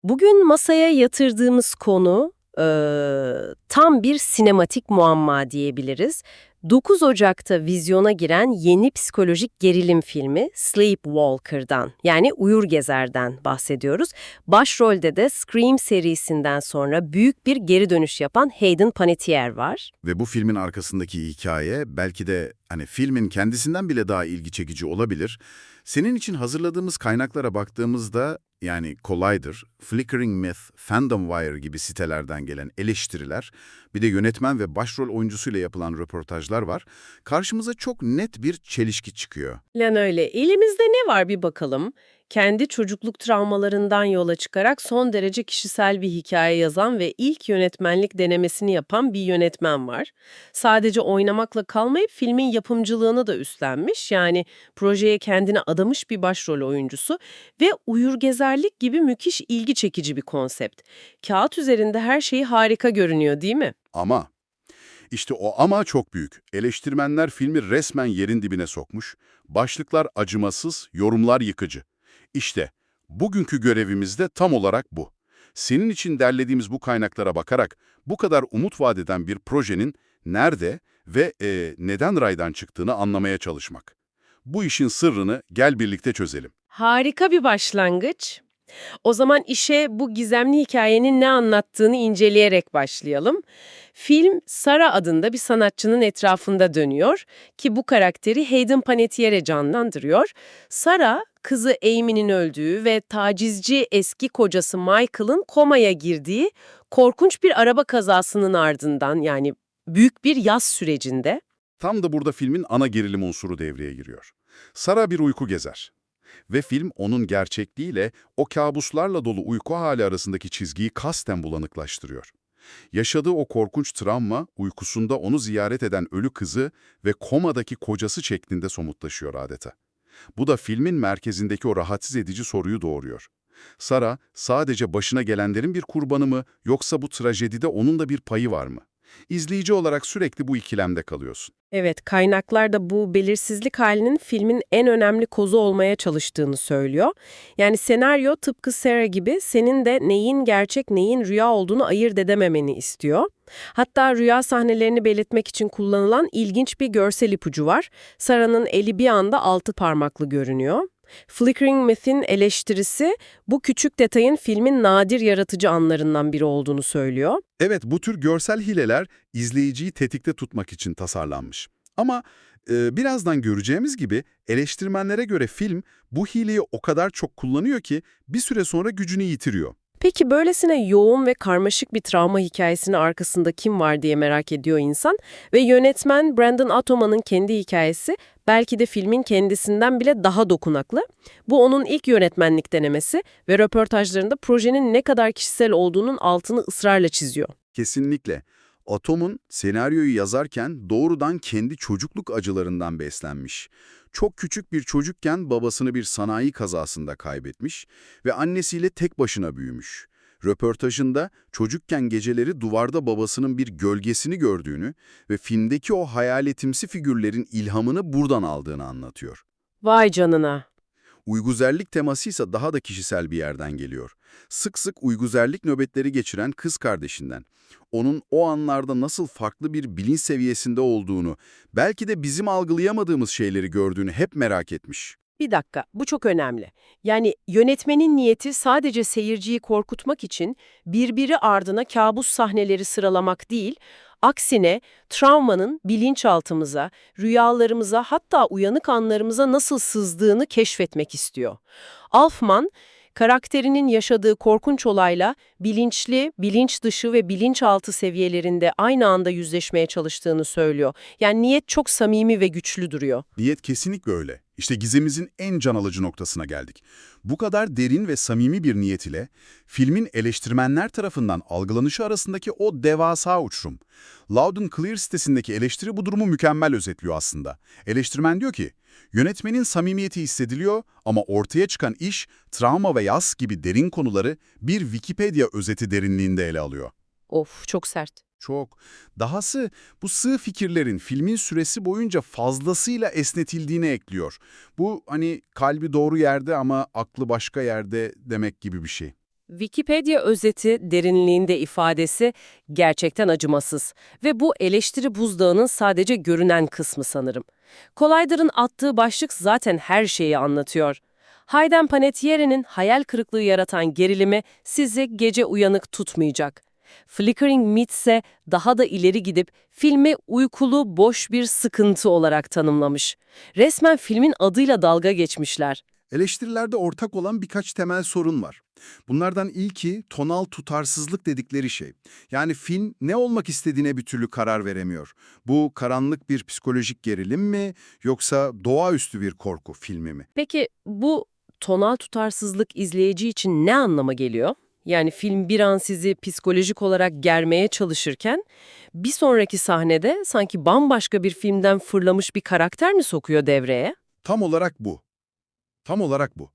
Bugün masaya yatırdığımız konu tam bir sinematik muamma diyebiliriz. 9 Ocak'ta vizyona giren yeni psikolojik gerilim filmi Sleepwalker'dan yani Uyur Gezer'den bahsediyoruz. Başrolde de Scream serisinden sonra büyük bir geri dönüş yapan Hayden Panettiere var. Ve bu filmin arkasındaki hikaye belki de filmin kendisinden bile daha ilgi çekici olabilir. Senin için hazırladığımız kaynaklara baktığımızda Collider, Flickering Myth, FandomWire gibi sitelerden gelen eleştiriler, bir de yönetmen ve başrol oyuncusuyla yapılan röportajlar var. Karşımıza çok net bir çelişki çıkıyor. Lan öyle. Elimizde ne var bir bakalım. Kendi çocukluk travmalarından yola çıkarak son derece kişisel bir hikaye yazan ve ilk yönetmenlik denemesini yapan bir yönetmen var. Sadece oynamakla kalmayıp filmin yapımcılığını da üstlenmiş. Yani projeye kendini adamış bir başrol oyuncusu ve uyurgezerlik gibi müthiş ilgi çekici bir konsept. Kağıt üzerinde her şeyi harika görünüyor, değil mi? Ama İşte o ama çok büyük. Eleştirmenler filmi resmen yerin dibine sokmuş. Başlıklar acımasız, yorumlar yıkıcı. İşte bugünkü görevimiz de tam olarak bu. Senin için derlediğimiz bu kaynaklara bakarak bu kadar umut vaat eden bir projenin nerede ve neden raydan çıktığını anlamaya çalışmak. Bu işin sırrını gel birlikte çözelim. Harika bir başlangıç. O zaman işe bu gizemli hikayenin ne anlattığını inceleyerek başlayalım. Film, Sarah adında bir sanatçının etrafında dönüyor ki bu karakteri Hayden Panettiere canlandırıyor. Sarah, kızı Amy'nin öldüğü ve tacizci eski kocası Michael'ın komaya girdiği korkunç bir araba kazasının ardından yani büyük bir yaz sürecinde. Tam da burada filmin ana gerilim unsuru devreye giriyor. Sarah bir uyku gezer. Ve film onun gerçekliğiyle o kabuslarla dolu uyku hali arasındaki çizgiyi kasten bulanıklaştırıyor. Yaşadığı o korkunç travma, uykusunda onu ziyaret eden ölü kızı ve komadaki kocası şeklinde somutlaşıyor adeta. Bu da filmin merkezindeki o rahatsız edici soruyu doğuruyor. Sarah, sadece başına gelenlerin bir kurbanı mı, yoksa bu trajedide onun da bir payı var mı? İzleyici olarak sürekli bu ikilemde kalıyorsun. Evet, kaynaklar da bu belirsizlik halinin filmin en önemli kozu olmaya çalıştığını söylüyor. Yani senaryo tıpkı Sarah gibi senin de neyin gerçek neyin rüya olduğunu ayırt edememeni istiyor. Hatta rüya sahnelerini belirtmek için kullanılan ilginç bir görsel ipucu var. Sarah'nın eli bir anda altı parmaklı görünüyor. Flickering Myth'in eleştirisi bu küçük detayın filmin nadir yaratıcı anlarından biri olduğunu söylüyor. Evet, bu tür görsel hileler izleyiciyi tetikte tutmak için tasarlanmış. Ama birazdan göreceğimiz gibi eleştirmenlere göre film bu hileyi o kadar çok kullanıyor ki bir süre sonra gücünü yitiriyor. Peki böylesine yoğun ve karmaşık bir travma hikayesinin arkasında kim var diye merak ediyor insan ve yönetmen Brandon Atwood'un kendi hikayesi belki de filmin kendisinden bile daha dokunaklı. Bu onun ilk yönetmenlik denemesi ve röportajlarında projenin ne kadar kişisel olduğunun altını ısrarla çiziyor. Kesinlikle. Atom'un senaryoyu yazarken doğrudan kendi çocukluk acılarından beslenmiş. Çok küçük bir çocukken babasını bir sanayi kazasında kaybetmiş ve annesiyle tek başına büyümüş. Röportajında çocukken geceleri duvarda babasının bir gölgesini gördüğünü ve filmdeki o hayaletimsi figürlerin ilhamını buradan aldığını anlatıyor. Vay canına. Uyguzerlik teması ise daha da kişisel bir yerden geliyor. Sık sık uyguzerlik nöbetleri geçiren kız kardeşinden. Onun o anlarda nasıl farklı bir bilinç seviyesinde olduğunu, belki de bizim algılayamadığımız şeyleri gördüğünü hep merak etmiş. Bir dakika, bu çok önemli. Yani yönetmenin niyeti sadece seyirciyi korkutmak için birbiri ardına kabus sahneleri sıralamak değil, aksine travmanın bilinçaltımıza, rüyalarımıza hatta uyanık anlarımıza nasıl sızdığını keşfetmek istiyor. Alfman, karakterinin yaşadığı korkunç olayla bilinçli, bilinç dışı ve bilinçaltı seviyelerinde aynı anda yüzleşmeye çalıştığını söylüyor. Yani niyet çok samimi ve güçlü duruyor. Niyet kesinlikle öyle. İşte gizemimizin en can alıcı noktasına geldik. Bu kadar derin ve samimi bir niyet ile filmin eleştirmenler tarafından algılanışı arasındaki o devasa uçurum. Loud and Clear sitesindeki eleştiri bu durumu mükemmel özetliyor aslında. Eleştirmen diyor ki, yönetmenin samimiyeti hissediliyor ama ortaya çıkan iş, travma ve yas gibi derin konuları bir Wikipedia özeti derinliğinde ele alıyor. Of, çok sert. Çok. Dahası bu sığ fikirlerin filmin süresi boyunca fazlasıyla esnetildiğini ekliyor. Bu kalbi doğru yerde ama aklı başka yerde demek gibi bir şey. Wikipedia özeti derinliğinde ifadesi gerçekten acımasız ve bu eleştiri buzdağının sadece görünen kısmı sanırım. Collider'ın attığı başlık zaten her şeyi anlatıyor. Hayden Panettiere'nin hayal kırıklığı yaratan gerilimi sizi gece uyanık tutmayacak. Flickering Myth ise daha da ileri gidip filmi uykulu boş bir sıkıntı olarak tanımlamış. Resmen filmin adıyla dalga geçmişler. Eleştirilerde ortak olan birkaç temel sorun var. Bunlardan ilki tonal tutarsızlık dedikleri şey. Yani film ne olmak istediğine bir türlü karar veremiyor. Bu karanlık bir psikolojik gerilim mi yoksa doğaüstü bir korku filmi mi? Peki bu tonal tutarsızlık izleyici için ne anlama geliyor? Yani film bir an sizi psikolojik olarak germeye çalışırken bir sonraki sahnede sanki bambaşka bir filmden fırlamış bir karakter mi sokuyor devreye? Tam olarak bu. Tam olarak bu.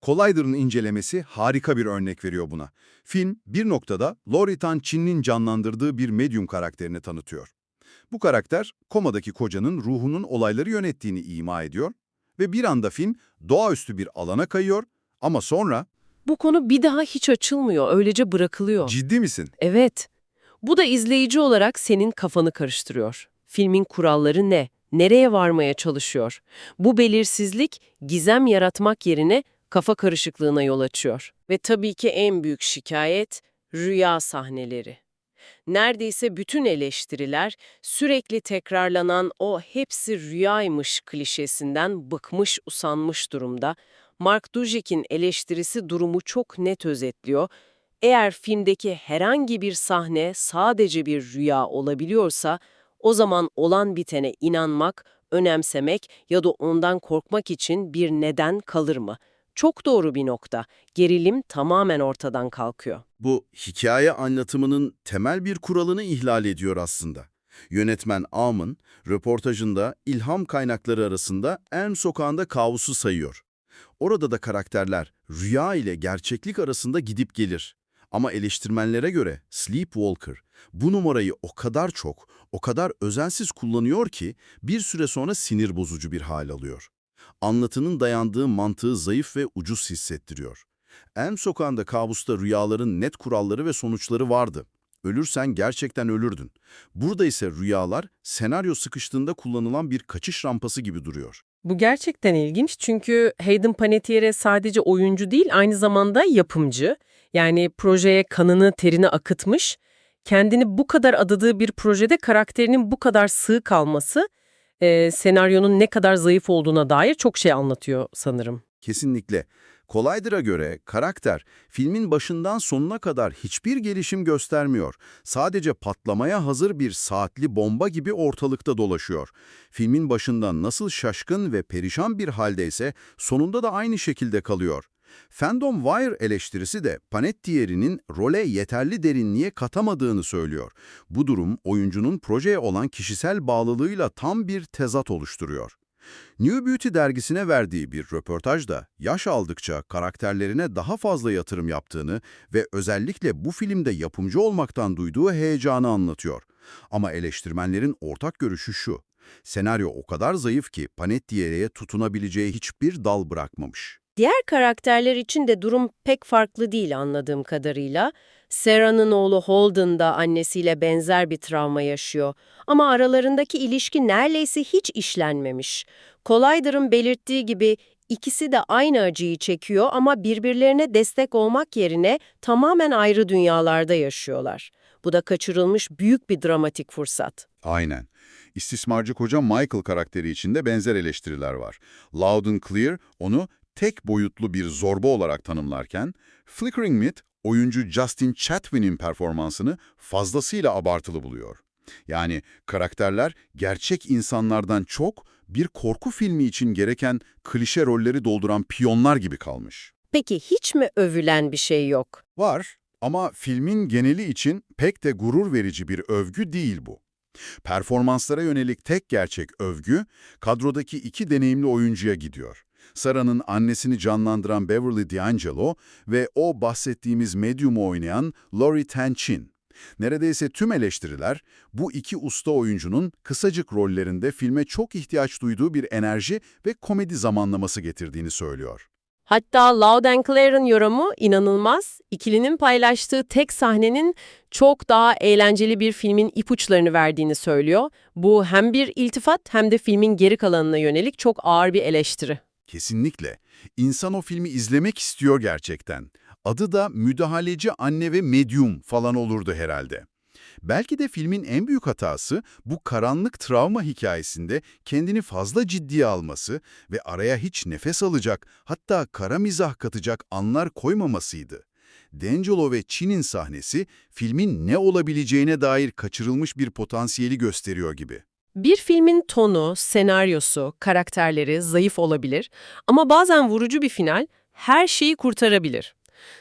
Collider'ın incelemesi harika bir örnek veriyor buna. Film bir noktada Lori Tan Chin'in canlandırdığı bir medyum karakterini tanıtıyor. Bu karakter komadaki kocanın ruhunun olayları yönettiğini ima ediyor ve bir anda film doğaüstü bir alana kayıyor ama sonra Bu konu bir daha hiç açılmıyor, öylece bırakılıyor. ciddi misin? Evet. Bu da izleyici olarak senin kafanı karıştırıyor. Filmin kuralları ne? Nereye varmaya çalışıyor? Bu belirsizlik gizem yaratmak yerine kafa karışıklığına yol açıyor. Ve tabii ki en büyük şikayet rüya sahneleri. Neredeyse bütün eleştiriler sürekli tekrarlanan o hepsi rüyaymış klişesinden bıkmış usanmış durumda. Mark Dujek'in eleştirisi durumu çok net özetliyor. Eğer filmdeki herhangi bir sahne sadece bir rüya olabiliyorsa, o zaman olan bitene inanmak, önemsemek ya da ondan korkmak için bir neden kalır mı? Çok doğru bir nokta. Gerilim tamamen ortadan kalkıyor. Bu hikaye anlatımının temel bir kuralını ihlal ediyor aslında. Yönetmen Aum'un röportajında ilham kaynakları arasında en sokağında kabusu sayıyor. Orada da karakterler rüya ile gerçeklik arasında gidip gelir. Ama eleştirmenlere göre Sleepwalker bu numarayı o kadar çok, o kadar özensiz kullanıyor ki bir süre sonra sinir bozucu bir hal alıyor. Anlatının dayandığı mantığı zayıf ve ucuz hissettiriyor. En sokağında kabusta rüyaların net kuralları ve sonuçları vardı. Ölürsen gerçekten ölürdün. Burada ise rüyalar senaryo sıkıştığında kullanılan bir kaçış rampası gibi duruyor. Bu gerçekten ilginç çünkü Hayden Panettiere sadece oyuncu değil, aynı zamanda yapımcı. Yani projeye kanını, terini akıtmış. Kendini bu kadar adadığı bir projede karakterinin bu kadar sığ kalması, senaryonun ne kadar zayıf olduğuna dair çok şey anlatıyor sanırım. Kesinlikle. Collider'a göre karakter filmin başından sonuna kadar hiçbir gelişim göstermiyor. Sadece patlamaya hazır bir saatli bomba gibi ortalıkta dolaşıyor. Filmin başından nasıl şaşkın ve perişan bir haldeyse sonunda da aynı şekilde kalıyor. Fandom Wire eleştirisi de Panettiere'nin role yeterli derinliğe katamadığını söylüyor. Bu durum oyuncunun projeye olan kişisel bağlılığıyla tam bir tezat oluşturuyor. New Beauty dergisine verdiği bir röportajda yaş aldıkça karakterlerine daha fazla yatırım yaptığını ve özellikle bu filmde yapımcı olmaktan duyduğu heyecanı anlatıyor. Ama eleştirmenlerin ortak görüşü şu: senaryo o kadar zayıf ki Panettiere'ye tutunabileceği hiçbir dal bırakmamış. Diğer karakterler için de durum pek farklı değil anladığım kadarıyla. Sarah'nın oğlu Holden da annesiyle benzer bir travma yaşıyor. Ama aralarındaki ilişki neredeyse hiç işlenmemiş. Collider'ın belirttiği gibi ikisi de aynı acıyı çekiyor ama birbirlerine destek olmak yerine tamamen ayrı dünyalarda yaşıyorlar. Bu da kaçırılmış büyük bir dramatik fırsat. Aynen. İstismarcı koca Michael karakteri için de benzer eleştiriler var. Loud and Clear onu tek boyutlu bir zorba olarak tanımlarken, Flickering Myth, oyuncu Justin Chatwin'in performansını fazlasıyla abartılı buluyor. Yani karakterler gerçek insanlardan çok bir korku filmi için gereken klişe rolleri dolduran piyonlar gibi kalmış. Peki hiç mi övülen bir şey yok? Var ama filmin geneli için pek de gurur verici bir övgü değil bu. Performanslara yönelik tek gerçek övgü, kadrodaki iki deneyimli oyuncuya gidiyor. Sarah'nın annesini canlandıran Beverly D'Angelo ve o bahsettiğimiz medyumu oynayan Lori Tan Chin. Neredeyse tüm eleştiriler, bu iki usta oyuncunun kısacık rollerinde filme çok ihtiyaç duyduğu bir enerji ve komedi zamanlaması getirdiğini söylüyor. Hatta Loud and Clar'ın yorumu inanılmaz. İkilinin paylaştığı tek sahnenin çok daha eğlenceli bir filmin ipuçlarını verdiğini söylüyor. Bu hem bir iltifat hem de filmin geri kalanına yönelik çok ağır bir eleştiri. Kesinlikle. İnsan o filmi izlemek istiyor gerçekten. Adı da Müdahaleci Anne ve Medyum falan olurdu herhalde. Belki de filmin en büyük hatası bu karanlık travma hikayesinde kendini fazla ciddiye alması ve araya hiç nefes alacak, hatta kara mizah katacak anlar koymamasıydı. D'Angelo ve Chin'in sahnesi filmin ne olabileceğine dair kaçırılmış bir potansiyeli gösteriyor gibi. Bir filmin tonu, senaryosu, karakterleri zayıf olabilir ama bazen vurucu bir final her şeyi kurtarabilir.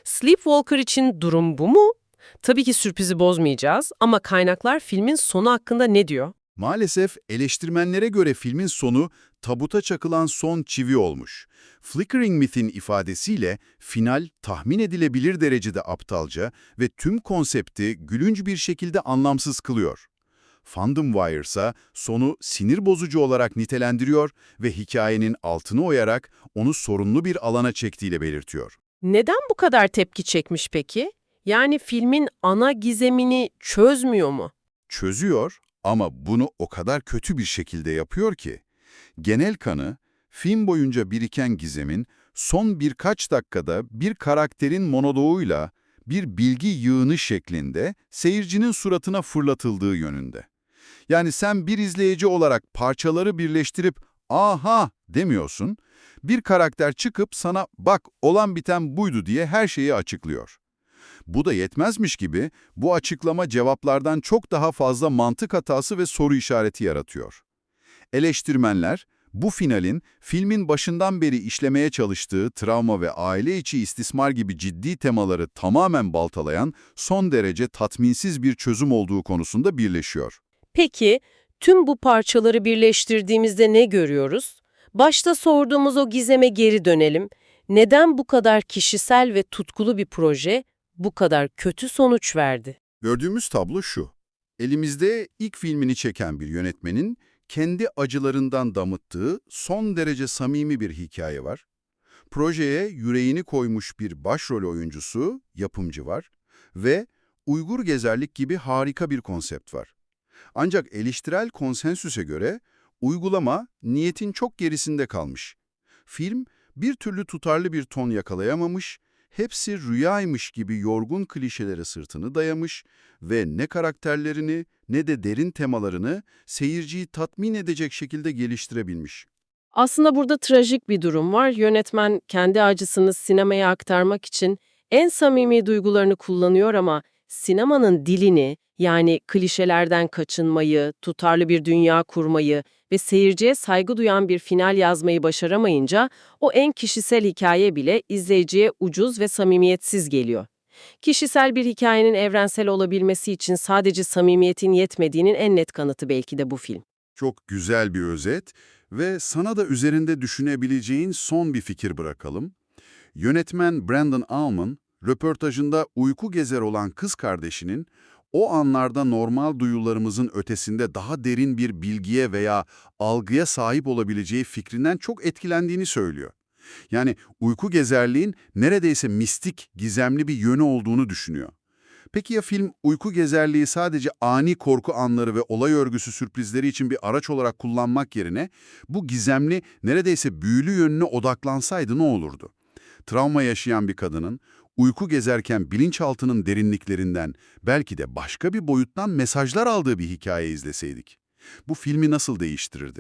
Sleepwalker için durum bu mu? Tabii ki sürprizi bozmayacağız ama kaynaklar filmin sonu hakkında ne diyor? Maalesef eleştirmenlere göre filmin sonu tabuta çakılan son çivi olmuş. Flickering Myth'in ifadesiyle final tahmin edilebilir derecede aptalca ve tüm konsepti gülünç bir şekilde anlamsız kılıyor. Fandom Wire ise sonu sinir bozucu olarak nitelendiriyor ve hikayenin altını oyarak onu sorunlu bir alana çektiğiyle belirtiyor. Neden bu kadar tepki çekmiş peki? Yani filmin ana gizemini çözmüyor mu? Çözüyor ama bunu o kadar kötü bir şekilde yapıyor ki, genel kanı film boyunca biriken gizemin son birkaç dakikada bir karakterin monoloğuyla bir bilgi yığını şeklinde seyircinin suratına fırlatıldığı yönünde. Yani sen bir izleyici olarak parçaları birleştirip "aha" demiyorsun, bir karakter çıkıp sana "bak olan biten buydu" diye her şeyi açıklıyor. Bu da yetmezmiş gibi bu açıklama cevaplardan çok daha fazla mantık hatası ve soru işareti yaratıyor. Eleştirmenler, bu finalin filmin başından beri işlemeye çalıştığı travma ve aile içi istismar gibi ciddi temaları tamamen baltalayan son derece tatminsiz bir çözüm olduğu konusunda birleşiyor. Peki, tüm bu parçaları birleştirdiğimizde ne görüyoruz? Başta sorduğumuz o gizeme geri dönelim. Neden bu kadar kişisel ve tutkulu bir proje bu kadar kötü sonuç verdi? Gördüğümüz tablo şu. Elimizde ilk filmini çeken bir yönetmenin kendi acılarından damıttığı son derece samimi bir hikaye var. Projeye yüreğini koymuş bir başrol oyuncusu, yapımcı var ve Uygur gezerlik gibi harika bir konsept var. Ancak eleştirel konsensüse göre uygulama niyetin çok gerisinde kalmış. Film bir türlü tutarlı bir ton yakalayamamış, hepsi rüyaymış gibi yorgun klişelere sırtını dayamış ve ne karakterlerini ne de derin temalarını seyirciyi tatmin edecek şekilde geliştirebilmiş. Aslında burada trajik bir durum var. Yönetmen kendi acısını sinemaya aktarmak için en samimi duygularını kullanıyor ama sinemanın dilini, yani klişelerden kaçınmayı, tutarlı bir dünya kurmayı ve seyirciye saygı duyan bir final yazmayı başaramayınca o en kişisel hikaye bile izleyiciye ucuz ve samimiyetsiz geliyor. Kişisel bir hikayenin evrensel olabilmesi için sadece samimiyetin yetmediğinin en net kanıtı belki de bu film. Çok güzel bir özet ve sana da üzerinde düşünebileceğin son bir fikir bırakalım. Yönetmen Brandon Auman, röportajında uyku gezer olan kız kardeşinin o anlarda normal duyularımızın ötesinde daha derin bir bilgiye veya algıya sahip olabileceği fikrinden çok etkilendiğini söylüyor. Yani uyku gezerliğin neredeyse mistik, gizemli bir yönü olduğunu düşünüyor. Peki ya film uyku gezerliği sadece ani korku anları ve olay örgüsü sürprizleri için bir araç olarak kullanmak yerine bu gizemli, neredeyse büyülü yönüne odaklansaydı ne olurdu? Travma yaşayan bir kadının uyku gezerken bilinçaltının derinliklerinden, belki de başka bir boyuttan mesajlar aldığı bir hikaye izleseydik. Bu filmi nasıl değiştirirdi?